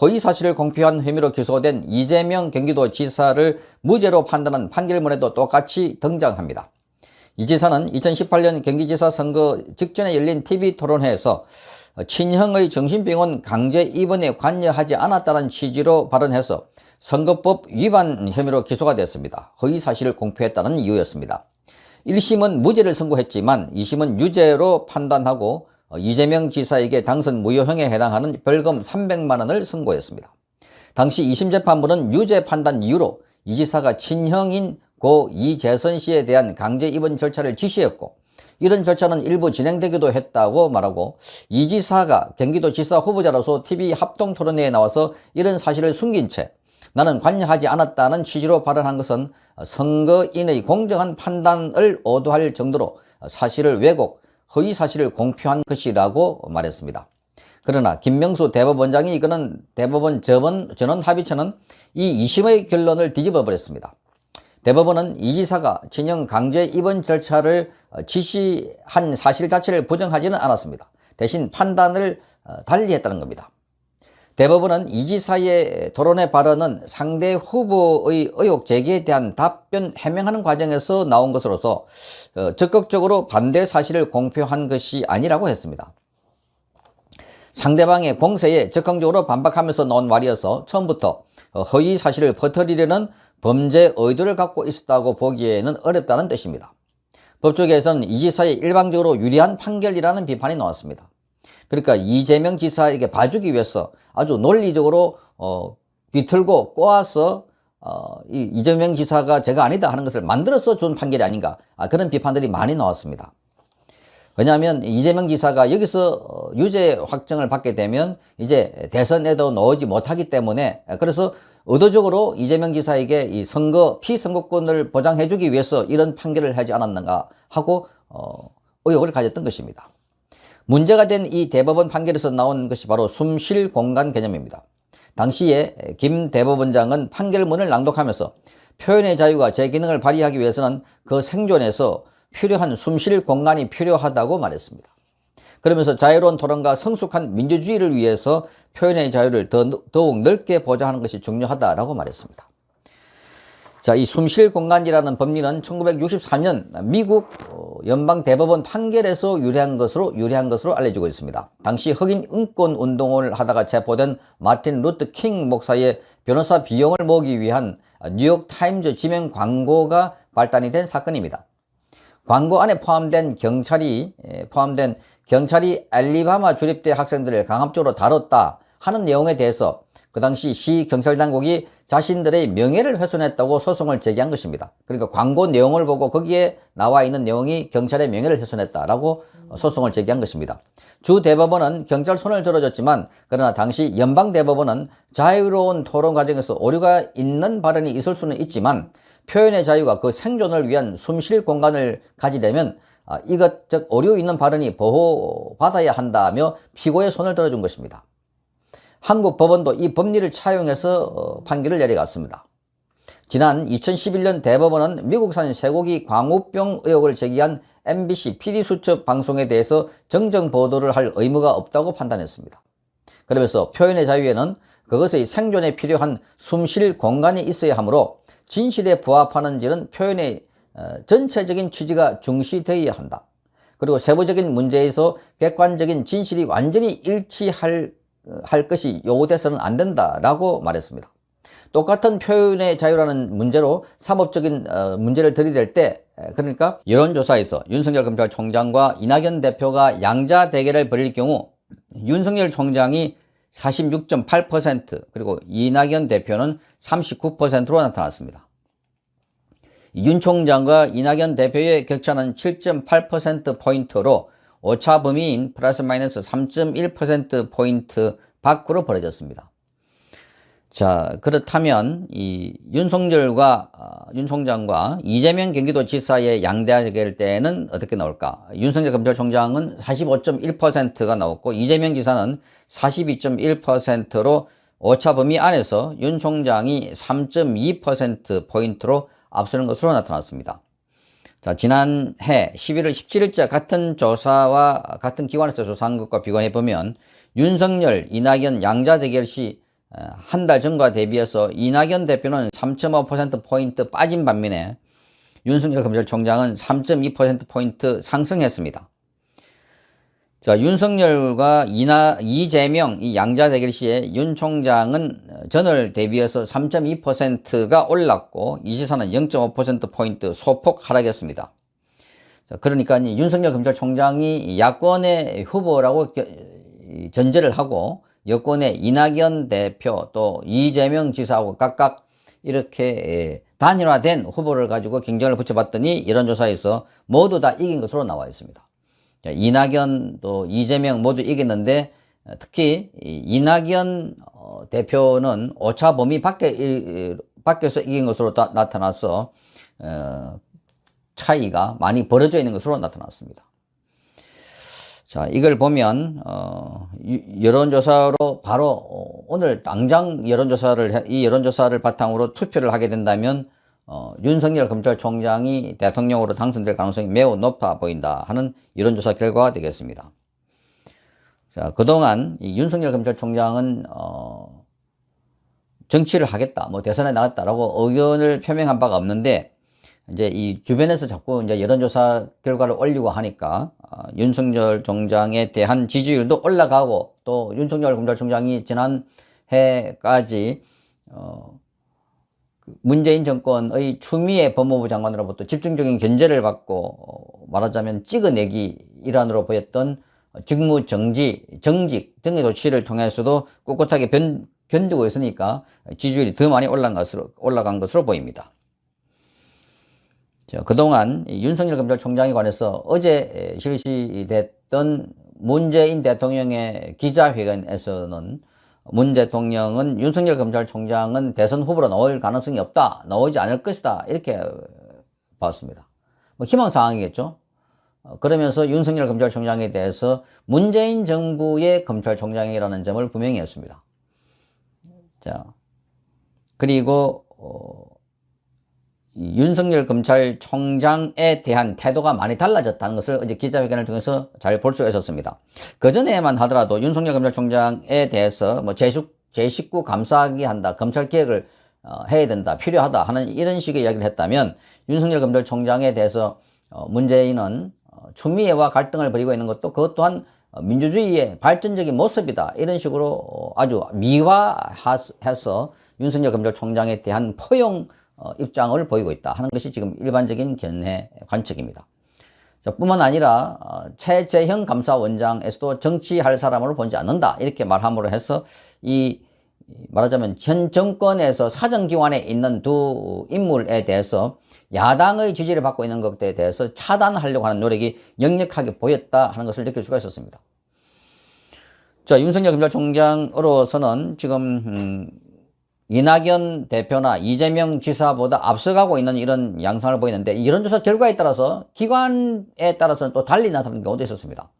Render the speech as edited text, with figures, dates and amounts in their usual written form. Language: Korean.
허위사실을 공표한 혐의로 기소된 이재명 경기도지사를 무죄로 판단한 판결문에도 똑같이 등장합니다. 이 지사는 2018년 경기지사 선거 직전에 열린 TV토론회에서 친형의 정신병원 강제 입원에 관여하지 않았다는 취지로 발언해서 선거법 위반 혐의로 기소가 됐습니다. 허위사실을 공표했다는 이유였습니다. 1심은 무죄를 선고했지만 2심은 유죄로 판단하고 이재명 지사에게 당선 무효형에 해당하는 벌금 300만 원을 선고했습니다. 당시 2심 재판부는 유죄 판단 이유로 이 지사가 친형인 고 이재선 씨에 대한 강제 입원 절차를 지시했고 이런 절차는 일부 진행되기도 했다고 말하고 이 지사가 경기도지사 후보자로서 TV 합동토론회에 나와서 이런 사실을 숨긴 채 나는 관여하지 않았다는 취지로 발언한 것은 선거인의 공정한 판단을 의도할 정도로 사실을 왜곡, 허위사실을 공표한 것이라고 말했습니다. 그러나 김명수 대법원장이 이끄는 대법원 전원합의체는 이 2심의 결론을 뒤집어 버렸습니다. 대법원은 이 지사가 친형 강제 입원 절차를 지시한 사실 자체를 부정하지는 않았습니다. 대신 판단을 달리했다는 겁니다. 대법원은 이 지사의 토론회 발언은 상대 후보의 의혹 제기에 대한 답변 해명하는 과정에서 나온 것으로서 적극적으로 반대 사실을 공표한 것이 아니라고 했습니다. 상대방의 공세에 적극적으로 반박하면서 나온 말이어서 처음부터 허위 사실을 퍼뜨리려는 범죄 의도를 갖고 있었다고 보기에는 어렵다는 뜻입니다. 법조계에서는 이 지사의 일방적으로 유리한 판결이라는 비판이 나왔습니다. 그러니까 이재명 지사에게 봐주기 위해서 아주 논리적으로 비틀고 꼬아서 이재명 지사가 제가 아니다 하는 것을 만들어서 준 판결이 아닌가, 그런 비판들이 많이 나왔습니다. 왜냐하면 이재명 지사가 여기서 유죄 확정을 받게 되면 이제 대선에도 나오지 못하기 때문에, 그래서 의도적으로 이재명 지사에게 이 피선거권을 보장해주기 위해서 이런 판결을 하지 않았는가 하고 의혹을 가졌던 것입니다. 문제가 된 이 대법원 판결에서 나온 것이 바로 숨쉴 공간 개념입니다. 당시에 김 대법원장은 판결문을 낭독하면서 표현의 자유가 제 기능을 발휘하기 위해서는 그 생존에서 필요한 숨쉴 공간이 필요하다고 말했습니다. 그러면서 자유로운 토론과 성숙한 민주주의를 위해서 표현의 자유를 더욱 넓게 보장하는 것이 중요하다라고 말했습니다. 자, 이 숨쉴 공간이라는 법리는 1964년 미국 연방대법원 판결에서 유래한 것으로 알려지고 있습니다. 당시 흑인 인권 운동을 하다가 체포된 마틴 루터 킹 목사의 변호사 비용을 모으기 위한 뉴욕 타임즈 지명 광고가 발단이 된 사건입니다. 광고 안에 포함된 경찰이 알리바마 주립대 학생들을 강압적으로 다뤘다 하는 내용에 대해서 그 당시 시 경찰당국이 자신들의 명예를 훼손했다고 소송을 제기한 것입니다. 그러니까 광고 내용을 보고 거기에 나와 있는 내용이 경찰의 명예를 훼손했다라고 소송을 제기한 것입니다. 주 대법원은 경찰 손을 들어줬지만, 그러나 당시 연방대법원은 자유로운 토론 과정에서 오류가 있는 발언이 있을 수는 있지만 표현의 자유가 그 생존을 위한 숨쉴 공간을 가지려면 이것저것 오류 있는 발언이 보호받아야 한다며 피고의 손을 들어준 것입니다. 한국 법원도 이 법리를 차용해서 판결을 내려갔습니다. 지난 2011년 대법원은 미국산 쇠고기 광우병 의혹을 제기한 MBC PD수첩 방송에 대해서 정정 보도를 할 의무가 없다고 판단했습니다. 그러면서 표현의 자유에는 그것의 생존에 필요한 숨쉴 공간이 있어야 하므로 진실에 부합하는지는 표현의 전체적인 취지가 중시되어야 한다. 그리고 세부적인 문제에서 객관적인 진실이 완전히 일치할 것이 요구돼서는 안 된다라고 말했습니다. 똑같은 표현의 자유라는 문제로 사법적인 문제를 들이댈 때, 그러니까 여론조사에서 윤석열 검찰총장과 이낙연 대표가 양자 대결을 벌일 경우 윤석열 총장이 46.8% 그리고 이낙연 대표는 39%로 나타났습니다. 윤 총장과 이낙연 대표의 격차는 7.8%포인트로 오차 범위인 플러스 마이너스 3.1%포인트 밖으로 벌어졌습니다. 자, 그렇다면 이 윤 총장과 이재명 경기도지사의 양대 대결 때는 어떻게 나올까? 윤석열 검찰총장은 45.1%가 나왔고 이재명 지사는 42.1%로 오차 범위 안에서 윤 총장이 3.2%포인트로 앞서는 것으로 나타났습니다. 자, 지난해 11월 17일자 같은 조사와 같은 기관에서 조사한 것과 비교해 보면 윤석열, 이낙연 양자 대결 시 한 달 전과 대비해서 이낙연 대표는 3.5%포인트 빠진 반면에 윤석열 검찰총장은 3.2%포인트 상승했습니다. 자, 윤석열과 이재명 이 양자 대결 시에 윤 총장은 전월 대비해서 3.2%가 올랐고 이 지사는 0.5%포인트 소폭 하락했습니다. 자, 그러니까 윤석열 검찰총장이 야권의 후보라고 전제를 하고 여권의 이낙연 대표 또 이재명 지사하고 각각 이렇게 단일화된 후보를 가지고 경쟁을 붙여봤더니 여론조사에서 모두 다 이긴 것으로 나와 있습니다. 이낙연 또 이재명 모두 이겼는데 특히 이낙연 대표는 오차 범위 밖에서 이긴 것으로 나타나서 차이가 많이 벌어져 있는 것으로 나타났습니다. 자, 이걸 보면 여론조사로 바로 오늘 당장 이 여론조사를 바탕으로 투표를 하게 된다면 윤석열 검찰총장이 대통령으로 당선될 가능성이 매우 높아 보인다 하는 여론조사 결과가 되겠습니다. 자, 그동안 이 윤석열 검찰총장은 정치를 하겠다, 뭐 대선에 나갔다라고 의견을 표명한 바가 없는데 이제 이 주변에서 자꾸 이제 여론조사 결과를 올리고 하니까 윤석열 총장에 대한 지지율도 올라가고 또 윤석열 검찰총장이 지난해까지 문재인 정권의 추미애 법무부 장관으로부터 집중적인 견제를 받고 말하자면 찍어내기 일환으로 보였던 직무 정직 등의 조치를 통해서도 꿋꿋하게 견디고 있으니까 지지율이 더 많이 올라간 것으로 보입니다. 그동안 윤석열 검찰총장에 관해서 어제 실시됐던 문재인 대통령의 기자회견에서는 문 대통령은 윤석열 검찰총장은 대선 후보로 나올 가능성이 없다, 나오지 않을 것이다 이렇게 봤습니다. 뭐 희망사항이겠죠. 그러면서 윤석열 검찰총장에 대해서 문재인 정부의 검찰총장이라는 점을 분명히 했습니다. 자, 그리고 윤석열 검찰총장에 대한 태도가 많이 달라졌다는 것을 어제 기자회견을 통해서 잘 볼 수가 있었습니다. 그전에만 하더라도 윤석열 검찰총장에 대해서 뭐 제19 감사하기 한다, 검찰개혁을 해야 된다, 필요하다 하는 이런 식의 이야기를 했다면 윤석열 검찰총장에 대해서 문재인은 추미애와 갈등을 벌이고 있는 것도 그것 또한 민주주의의 발전적인 모습이다 이런 식으로 아주 미화해서 윤석열 검찰총장에 대한 포용 입장을 보이고 있다 하는 것이 지금 일반적인 견해 관측입니다. 자, 뿐만 아니라 최재형 감사원장에서도 정치할 사람으로 보지 않는다 이렇게 말함으로 해서 이 말하자면 현 정권에서 사정기관에 있는 두 인물에 대해서 야당의 지지를 받고 있는 것에 대해서 차단하려고 하는 노력이 역력하게 보였다 하는 것을 느낄 수가 있었습니다. 자, 윤석열 검찰총장으로서는 지금 이낙연 대표나 이재명 지사보다 앞서가고 있는 이런 양상을 보이는데 이런 조사 결과에 따라서 기관에 따라서는 또 달리 나타나는 경우도 있었습니다.